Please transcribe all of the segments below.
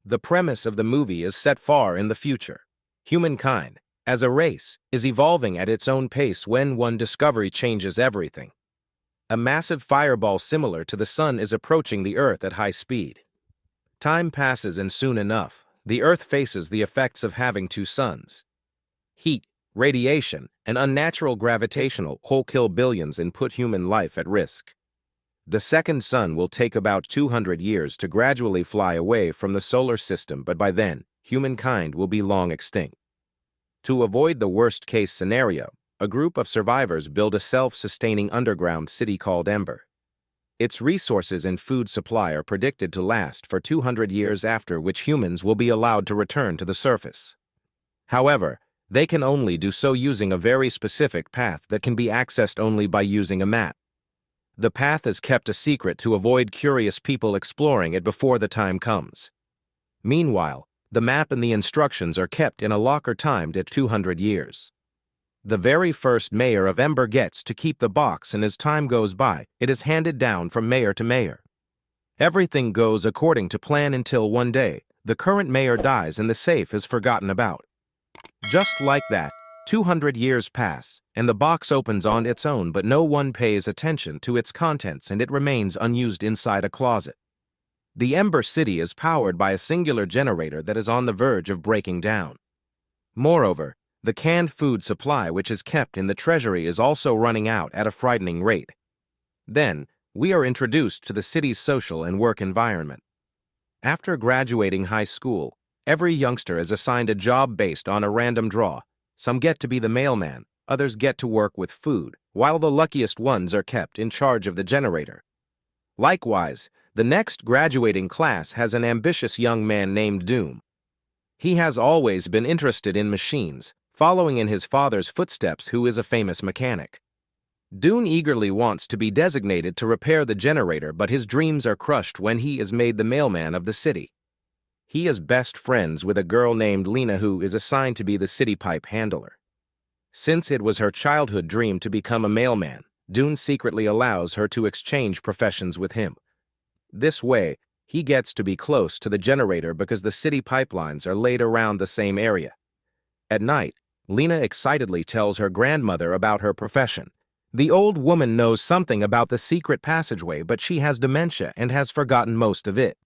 The premise of the movie is set far in the future. Humankind, as a race, is evolving at its own pace when one discovery changes everything. A massive fireball similar to the sun is approaching the Earth at high speed. Time passes and soon enough, the Earth faces the effects of having two suns. Heat, radiation, and unnatural gravitational pull kill billions and put human life at risk. The second sun will take about 200 years to gradually fly away from the solar system, but by then, humankind will be long extinct. To avoid the worst-case scenario, a group of survivors build a self-sustaining underground city called Ember. Its resources and food supply are predicted to last for 200 years, after which humans will be allowed to return to the surface. However, they can only do so using a very specific path that can be accessed only by using a map. The path is kept a secret to avoid curious people exploring it before the time comes. Meanwhile, the map and the instructions are kept in a locker timed at 200 years. The very first mayor of Ember gets to keep the box, and as time goes by, it is handed down from mayor to mayor. Everything goes according to plan until one day, the current mayor dies and the safe is forgotten about. Just like that, 200 years pass, and the box opens on its own, but no one pays attention to its contents and it remains unused inside a closet. The Ember City is powered by a singular generator that is on the verge of breaking down. Moreover, the canned food supply which is kept in the treasury is also running out at a frightening rate. Then, we are introduced to the city's social and work environment. After graduating high school, every youngster is assigned a job based on a random draw. Some get to be the mailman, others get to work with food, while the luckiest ones are kept in charge of the generator. Likewise, the next graduating class has an ambitious young man named Doom. He has always been interested in machines, following in his father's footsteps, who is a famous mechanic. Doom eagerly wants to be designated to repair the generator, but his dreams are crushed when he is made the mailman of the city. He is best friends with a girl named Lena who is assigned to be the city pipe handler. Since it was her childhood dream to become a mailman, Doom secretly allows her to exchange professions with him. This way, he gets to be close to the generator because the city pipelines are laid around the same area. At night, Lena excitedly tells her grandmother about her profession. The old woman knows something about the secret passageway, but she has dementia and has forgotten most of it.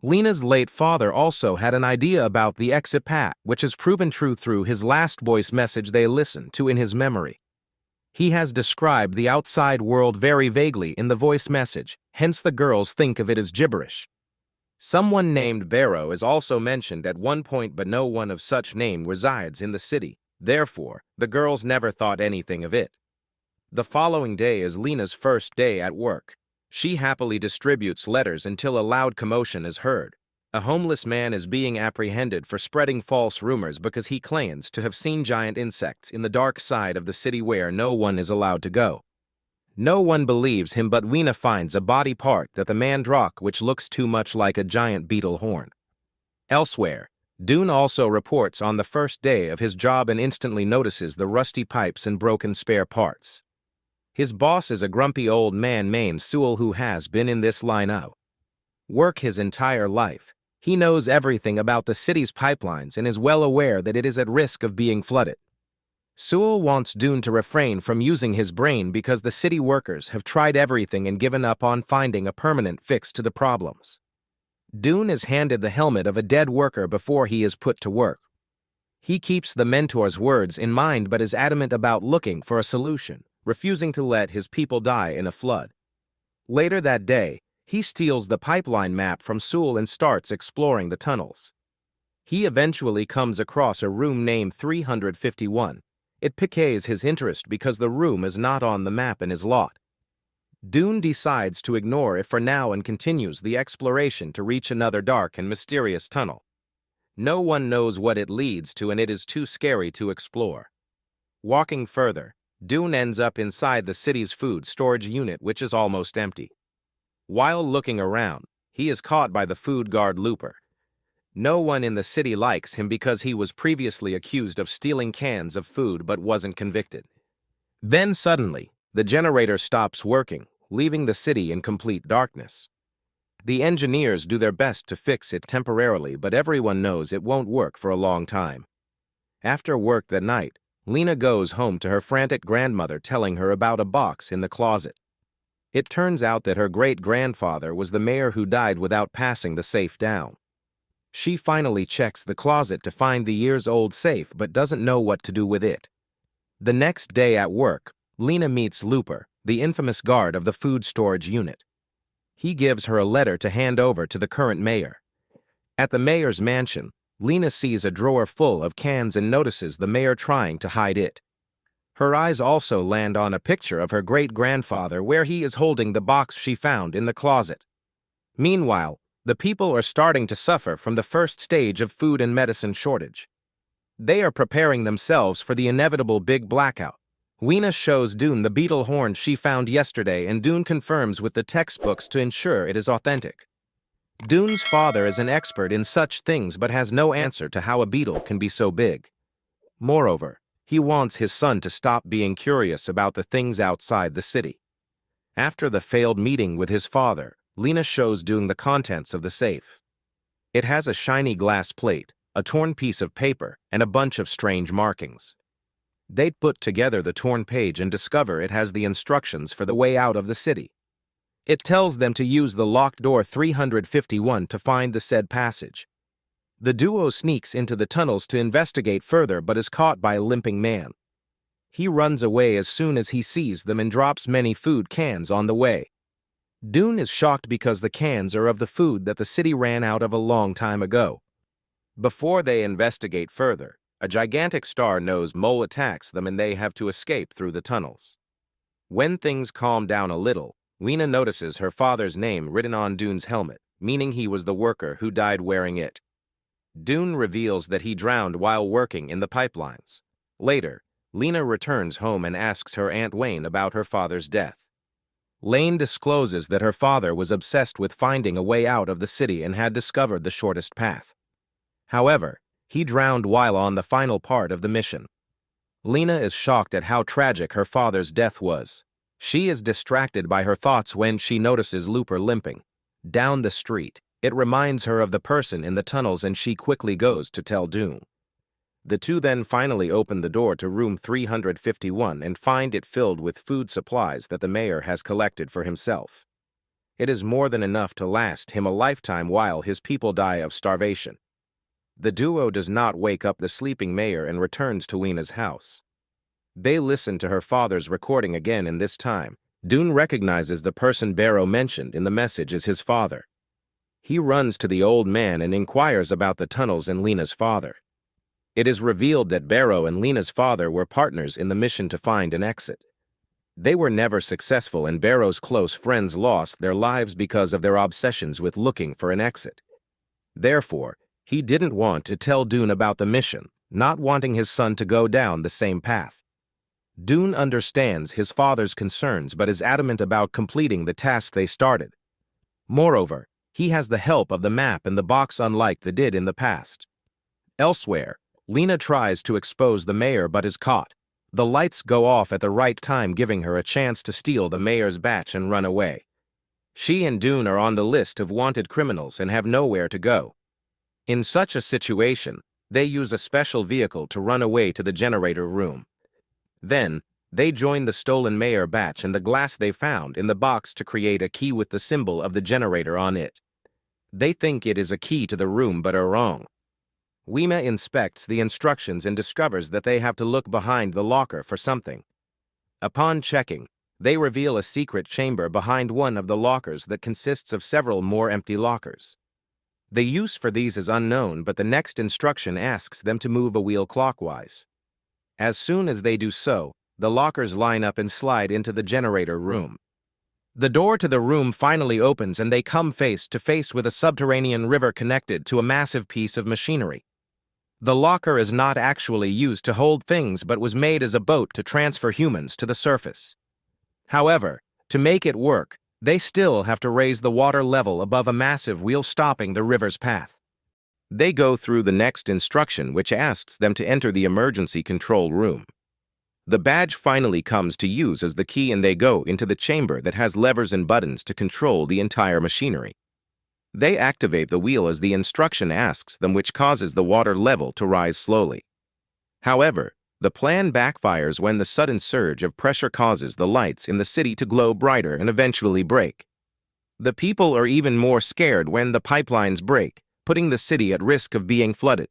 Lena's late father also had an idea about the exit path, which has proven true through his last voice message they listened to in his memory. He has described the outside world very vaguely in the voice message, hence the girls think of it as gibberish. Someone named Barrow is also mentioned at one point, but no one of such name resides in the city. Therefore, the girls never thought anything of it. The following day is Lena's first day at work. She happily distributes letters until a loud commotion is heard. A homeless man is being apprehended for spreading false rumors because he claims to have seen giant insects in the dark side of the city where no one is allowed to go. No one believes him, but Lena finds a body part that the man dropped which looks too much like a giant beetle horn. Elsewhere, Dune also reports on the first day of his job and instantly notices the rusty pipes and broken spare parts. His boss is a grumpy old man named Sewell who has been in this line of work his entire life. He knows everything about the city's pipelines and is well aware that it is at risk of being flooded. Sewell wants Dune to refrain from using his brain because the city workers have tried everything and given up on finding a permanent fix to the problems. Dune is handed the helmet of a dead worker before he is put to work. He keeps the mentor's words in mind but is adamant about looking for a solution, refusing to let his people die in a flood. Later that day, he steals the pipeline map from Sewell and starts exploring the tunnels. He eventually comes across a room named 351. It piques his interest because the room is not on the map in his lot. Dune decides to ignore it for now and continues the exploration to reach another dark and mysterious tunnel. No one knows what it leads to and it is too scary to explore. Walking further, Dune ends up inside the city's food storage unit, which is almost empty. While looking around, he is caught by the food guard Looper. No one in the city likes him because he was previously accused of stealing cans of food but wasn't convicted. Then suddenly, the generator stops working, leaving the city in complete darkness. The engineers do their best to fix it temporarily, but everyone knows it won't work for a long time. After work that night, Lena goes home to her frantic grandmother telling her about a box in the closet. It turns out that her great-grandfather was the mayor who died without passing the safe down. She finally checks the closet to find the years-old safe but doesn't know what to do with it. The next day at work, Lena meets Looper, the infamous guard of the food storage unit. He gives her a letter to hand over to the current mayor. At the mayor's mansion, Lena sees a drawer full of cans and notices the mayor trying to hide it. Her eyes also land on a picture of her great-grandfather where he is holding the box she found in the closet. Meanwhile, the people are starting to suffer from the first stage of food and medicine shortage. They are preparing themselves for the inevitable big blackout. Weena shows Dune the beetle horn she found yesterday, and Dune confirms with the textbooks to ensure it is authentic. Dune's father is an expert in such things but has no answer to how a beetle can be so big. Moreover, he wants his son to stop being curious about the things outside the city. After the failed meeting with his father, Lena shows Dune the contents of the safe. It has a shiny glass plate, a torn piece of paper, and a bunch of strange markings. They put together the torn page and discover it has the instructions for the way out of the city. It tells them to use the locked door 351 to find the said passage. The duo sneaks into the tunnels to investigate further but is caught by a limping man. He runs away as soon as he sees them and drops many food cans on the way. Dune is shocked because the cans are of the food that the city ran out of a long time ago. Before they investigate further, a gigantic star-nosed mole attacks them and they have to escape through the tunnels. When things calm down a little, Weena notices her father's name written on Dune's helmet, meaning he was the worker who died wearing it. Dune reveals that he drowned while working in the pipelines. Later, Lena returns home and asks her Aunt Wayne about her father's death. Lane discloses that her father was obsessed with finding a way out of the city and had discovered the shortest path. However, he drowned while on the final part of the mission. Lena is shocked at how tragic her father's death was. She is distracted by her thoughts when she notices Looper limping down the street. It reminds her of the person in the tunnels and she quickly goes to tell Dune. The two then finally open the door to room 351 and find it filled with food supplies that the mayor has collected for himself. It is more than enough to last him a lifetime while his people die of starvation. The duo does not wake up the sleeping mayor and returns to Weena's house. They listen to her father's recording again, and this time, Dune recognizes the person Barrow mentioned in the message as his father. He runs to the old man and inquires about the tunnels and Lena's father. It is revealed that Barrow and Lena's father were partners in the mission to find an exit. They were never successful, and Barrow's close friends lost their lives because of their obsessions with looking for an exit. Therefore, he didn't want to tell Dune about the mission, not wanting his son to go down the same path. Dune understands his father's concerns but is adamant about completing the task they started. Moreover, he has the help of the map and the box, unlike they did in the past. Elsewhere, Lena tries to expose the mayor but is caught. The lights go off at the right time, giving her a chance to steal the mayor's batch and run away. She and Dune are on the list of wanted criminals and have nowhere to go. In such a situation, they use a special vehicle to run away to the generator room. Then, they join the stolen mayor batch and the glass they found in the box to create a key with the symbol of the generator on it. They think it is a key to the room but are wrong. Weena inspects the instructions and discovers that they have to look behind the locker for something. Upon checking, they reveal a secret chamber behind one of the lockers that consists of several more empty lockers. The use for these is unknown, but the next instruction asks them to move a wheel clockwise. As soon as they do so, the lockers line up and slide into the generator room. The door to the room finally opens and they come face to face with a subterranean river connected to a massive piece of machinery. The locker is not actually used to hold things but was made as a boat to transfer humans to the surface. However, to make it work, they still have to raise the water level above a massive wheel, stopping the river's path. They go through the next instruction, which asks them to enter the emergency control room. The badge finally comes to use as the key and they go into the chamber that has levers and buttons to control the entire machinery. They activate the wheel as the instruction asks them, which causes the water level to rise slowly. However, the plan backfires when the sudden surge of pressure causes the lights in the city to glow brighter and eventually break. The people are even more scared when the pipelines break, putting the city at risk of being flooded.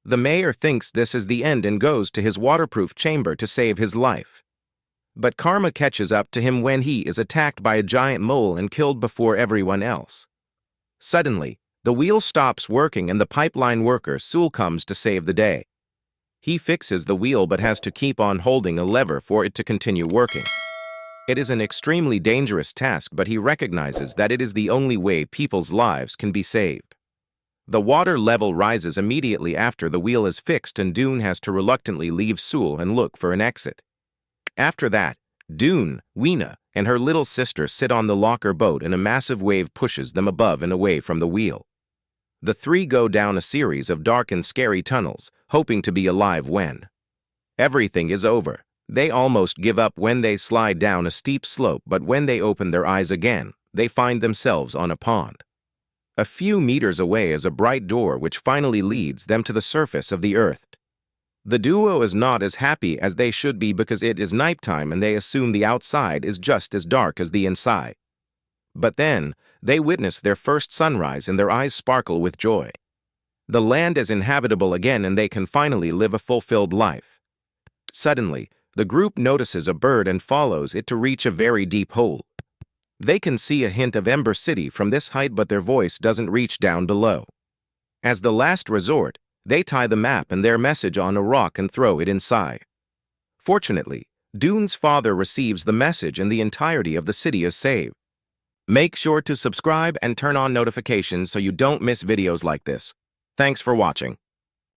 The mayor thinks this is the end and goes to his waterproof chamber to save his life. But karma catches up to him when he is attacked by a giant mole and killed before everyone else. Suddenly, the wheel stops working and the pipeline worker Sul comes to save the day. He fixes the wheel but has to keep on holding a lever for it to continue working. It is an extremely dangerous task, but he recognizes that it is the only way people's lives can be saved. The water level rises immediately after the wheel is fixed and Dune has to reluctantly leave Sul and look for an exit. After that, Dune, Weena, and her little sister sit on the locker boat and a massive wave pushes them above and away from the wheel. The three go down a series of dark and scary tunnels, hoping to be alive when everything is over. They almost give up when they slide down a steep slope, but when they open their eyes again, they find themselves on a pond. A few meters away is a bright door which finally leads them to the surface of the earth. The duo is not as happy as they should be because it is nighttime and they assume the outside is just as dark as the inside. But then, they witness their first sunrise and their eyes sparkle with joy. The land is inhabitable again and they can finally live a fulfilled life. Suddenly, the group notices a bird and follows it to reach a very deep hole. They can see a hint of Ember City from this height, but their voice doesn't reach down below. As the last resort, they tie the map and their message on a rock and throw it inside. Fortunately, Dune's father receives the message and the entirety of the city is saved. Make sure to subscribe and turn on notifications so you don't miss videos like this. Thanks for watching.